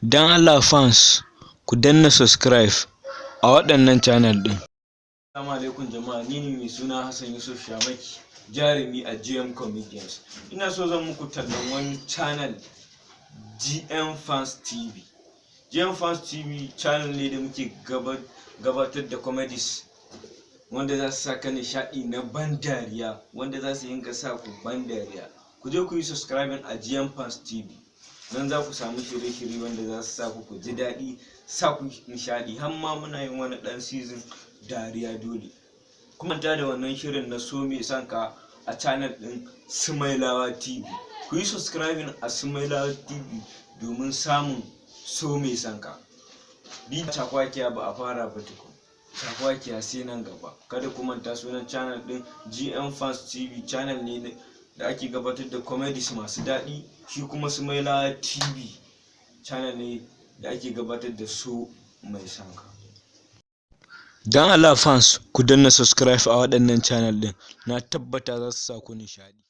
Dan Allah fans ku danna subscribe a waɗannan channel ɗin. Assalamu alaikum jama'a, ni ne mai suna Hassan Yusuf Shamaki, jarumi a GM Comedians. Ina so zan muku tallan wani channel GM Fans TV. GM Fans TV channel ne da muke gabatar da comedies wanda za su saka nishaɗi na ban dariya, wanda za su yinka sa ku ban dariya. Ku je ku yi subscribing a GM Fans TV. Nan za ku samu shirye-shirye wanda za su sa ku ji daɗi, sa ku nishaɗi. Har ma muna yin wani ɗan season dariya dole. Kuma ta da wannan shirin na so mai sanka a channel ɗin Sumailawa TV. Ku yi subscribing a Sumailawa TV domin samun so mai sanka. Bi cakwakiya ba a fara ba tukun. Cakwakiya sai nan gaba. Kada ku manta sunan channel ɗin GM Fans TV. Channel ne da ake gabatar da comedies masu daɗi. Shi kuma Sumailawa TV channel ne da ake gabatar da so mai sanka. Dan Allah fans ku danna subscribe a waɗannan channel ɗin, na tabbata za su sa ku nishaɗi.